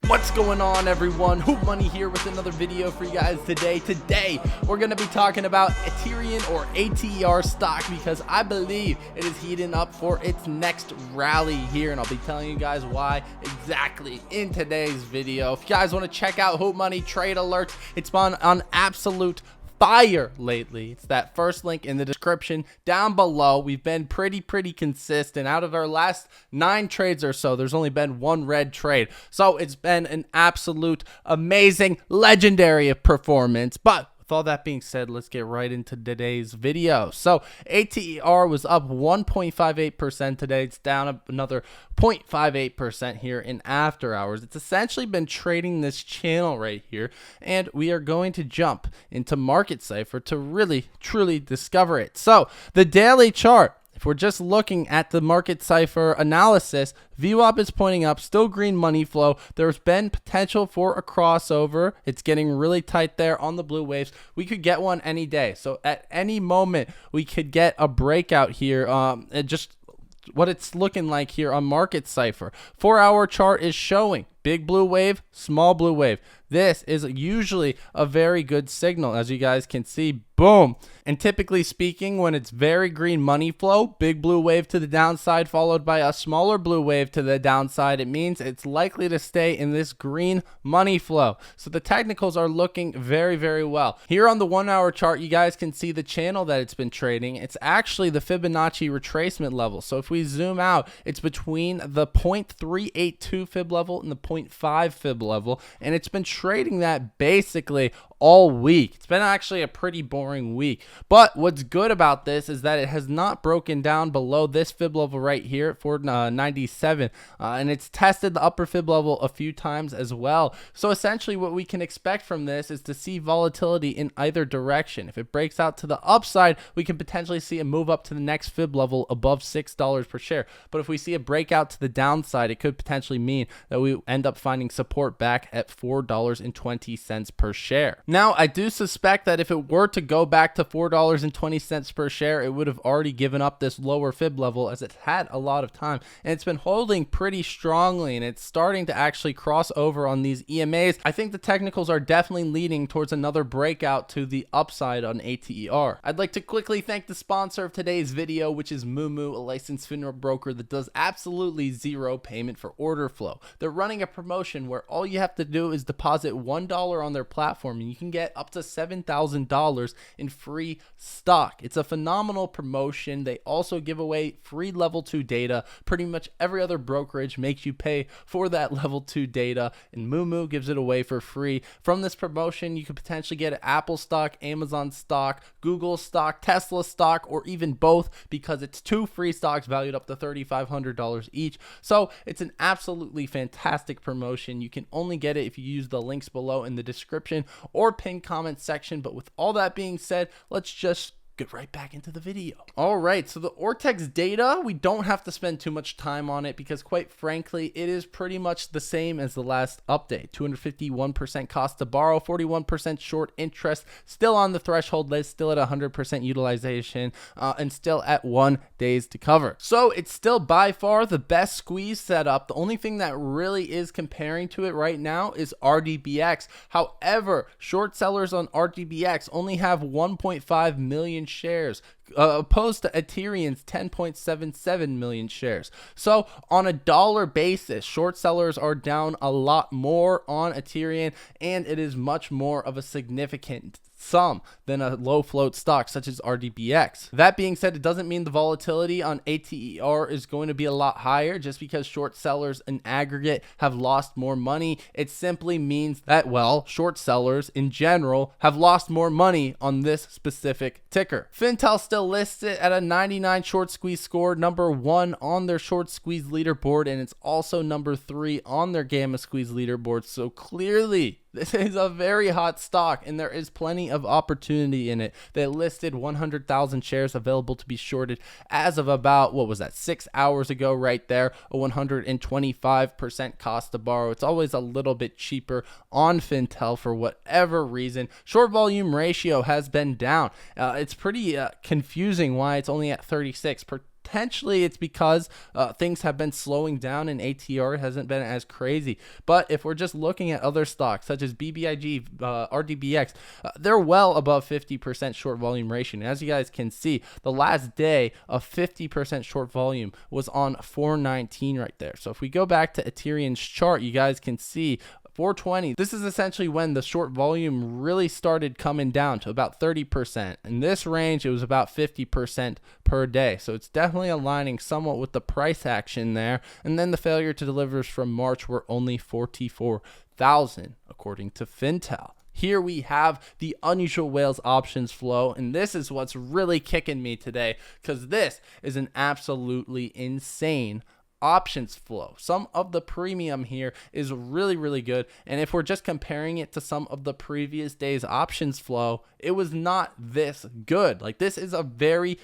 What's going on, everyone? Hootmoney here with another video for you guys today. Today, we're going to be talking about Aterian or Ater stock because I believe it is heating up for its next rally here, and I'll be telling you guys why exactly in today's video. If you guys want to check out Hootmoney trade alerts, it's been on absolute fire lately. It's that first link in the description down below. We've been pretty consistent. Out of our last 9 trades or so, there's only been one red trade, so it's been an absolute amazing legendary performance. But with all that being said, let's get right into today's video. So Ater was up 1.58% today. It's down another 0.58% here in after hours. It's essentially been trading this channel right here, and we are going to jump into Market Cipher to really truly discover it. So the daily chart, if we're just looking at the Market Cipher analysis, VWAP is pointing up, still green money flow. There's been potential for a crossover. It's getting really tight there on the blue waves. We could get one any day. So at any moment, we could get a breakout here. Just what it's looking like here on Market Cipher. 4-hour chart is showing big blue wave, small blue wave. This is usually a very good signal, as you guys can see. Boom. And typically speaking, when it's very green money flow, big blue wave to the downside followed by a smaller blue wave to the downside, it means it's likely to stay in this green money flow. So the technicals are looking very well. Here on the 1-hour chart, you guys can see the channel that it's been trading. It's actually the Fibonacci retracement level. So if we zoom out, it's between the 0.382 fib level and the 0.5 fib level, and it's been trading that basically all week. It's been actually a pretty boring week, but what's good about this is that it has not broken down below this fib level right here at 497, and it's tested the upper fib level a few times as well. So essentially what we can expect from this is to see volatility in either direction. If it breaks out to the upside, we can potentially see a move up to the next fib level above $6 per share. But if we see a breakout to the downside, it could potentially mean that we end up finding support back at $4.20 per share. Now, I do suspect that if it were to go back to $4.20 per share, it would have already given up this lower fib level, as it had a lot of time, and it's been holding pretty strongly, and it's starting to actually cross over on these EMAs. I think the technicals are definitely leading towards another breakout to the upside on Ater. I'd like to quickly thank the sponsor of today's video, which is Moomoo, a licensed FINRA broker that does absolutely zero payment for order flow. They're running a promotion where all you have to do is deposit $1 on their platform, and you can get up to $7,000 in free stock. It's a phenomenal promotion. They also give away free level 2 data. Pretty much every other brokerage makes you pay for that level 2 data, and Moomoo gives it away for free. From this promotion, you could potentially get Apple stock, Amazon stock, Google stock, Tesla stock, or even both, because it's 2 free stocks valued up to $3,500 each. So it's an absolutely fantastic promotion. You can only get it if you use the links below in the description or pinned comment section. But with all that being said, let's just get right back into the video. All right, so the Ortex Data, we don't have to spend too much time on it because quite frankly, it is pretty much the same as the last update. 251% cost to borrow, 41% short interest, still on the threshold list, still at 100% utilization, and still at 1 days to cover. So it's still by far the best squeeze setup. The only thing that really is comparing to it right now is RDBX. However, short sellers on RDBX only have 1.5 million shares, opposed to Aterian's 10.77 million shares. So on a dollar basis, short sellers are down a lot more on Aterian, and it is much more of a significant sum than a low float stock such as RDBX. That being said, it doesn't mean the volatility on Ater is going to be a lot higher just because short sellers in aggregate have lost more money. It simply means that, well, short sellers in general have lost more money on this specific ticker. Fintel still lists it at a 99 short squeeze score, number 1 on their short squeeze leaderboard, and it's also number 3 on their gamma squeeze leaderboard. So clearly this is a very hot stock, and there is plenty of opportunity in it. They listed 100,000 shares available to be shorted as of about, what was that, 6 hours ago right there, a 125% cost to borrow. It's always a little bit cheaper on Fintel for whatever reason. Short volume ratio has been down. It's pretty confusing why it's only at 36. potentially it's because things have been slowing down and ATR hasn't been as crazy. But if we're just looking at other stocks such as BBIG, RDBX, they're well above 50% short volume ratio. And as you guys can see, the last day of 50% short volume was on 419 right there. So if we go back to Aterian's chart, you guys can see 420. This is essentially when the short volume really started coming down to about 30%. In this range, it was about 50% per day. So it's definitely aligning somewhat with the price action there. And then the failure to delivers from March were only 44,000, according to Fintel. Here we have the unusual whales options flow, and this is what's really kicking me today, because this is an absolutely insane options flow. Some of the premium here is really good, and if we're just comparing it to some of the previous days options flow, it was not this good. Like, this is a very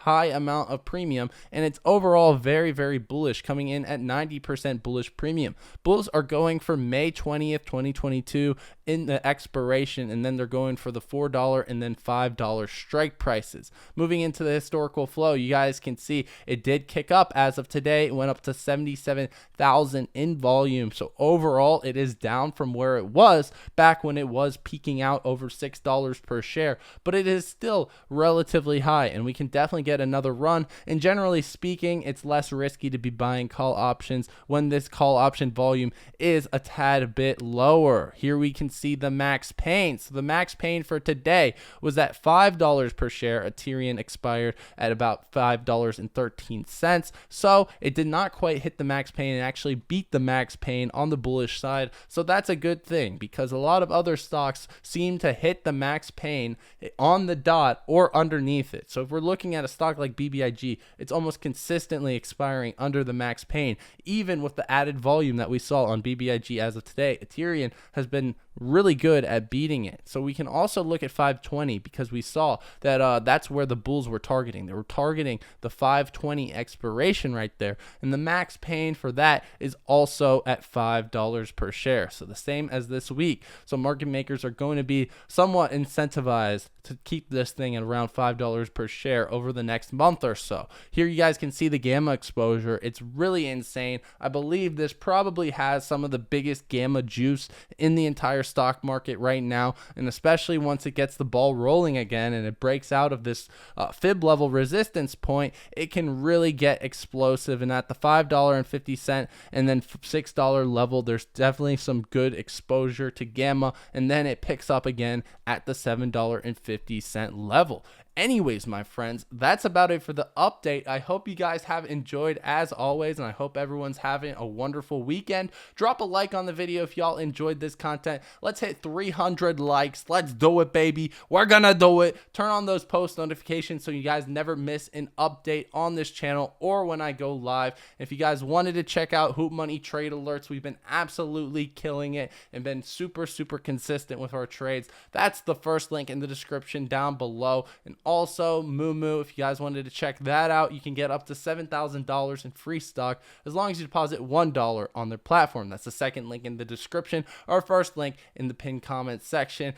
high amount of premium, and it's overall very bullish, coming in at 90% bullish premium. Bulls are going for May 20th 2022 in the expiration, and then they're going for the $4 and then $5 strike prices. Moving into the historical flow, you guys can see it did kick up as of today. It went up to 77,000 in volume. So overall, it is down from where it was back when it was peaking out over $6 per share, but it is still relatively high, and we can definitely get another run. And generally speaking, it's less risky to be buying call options when this call option volume is a tad bit lower. Here we can see the max pain. So the max pain for today was at $5 per share. Aterian expired at about $5.13. So it did not quite hit the max pain and actually beat the max pain on the bullish side. So that's a good thing, because a lot of other stocks seem to hit the max pain on the dot or underneath it. So if we're looking at a stock like BBIG, it's almost consistently expiring under the max pain, even with the added volume that we saw on BBIG as of today. Aterian has been really good at beating it. So we can also look at 520, because we saw that that's where the bulls were targeting. They were targeting the 520 expiration right there, and the max pain for that is also at $5 per share. So the same as this week. So market makers are going to be somewhat incentivized to keep this thing at around $5 per share over the next month or so. Here you guys can see the gamma exposure. It's really insane. I believe this probably has some of the biggest gamma juice in the entire stock market right now, and especially once it gets the ball rolling again and it breaks out of this fib level resistance point, it can really get explosive. And at the $5.50 and then $6 level, there's definitely some good exposure to gamma, and then it picks up again at the $7.50 level. Anyways, my friends, that's about it for the update. I hope you guys have enjoyed as always, and I hope everyone's having a wonderful weekend. Drop a like on the video if y'all enjoyed this content. Let's hit 300 likes. Let's do it, baby. We're gonna do it. Turn on those post notifications so you guys never miss an update on this channel or when I go live. If you guys wanted to check out Hootmoney trade alerts, we've been absolutely killing it and been super consistent with our trades. That's the first link in the description down below. And also Moomoo, if you guys wanted to check that out, you can get up to $7,000 in free stock as long as you deposit $1 on their platform. That's the second link in the description, or first link in the pinned comment section.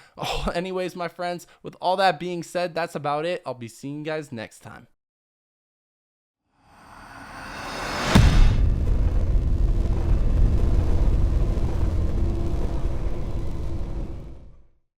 Anyways, my friends, with all that being said, that's about it. I'll be seeing you guys next time.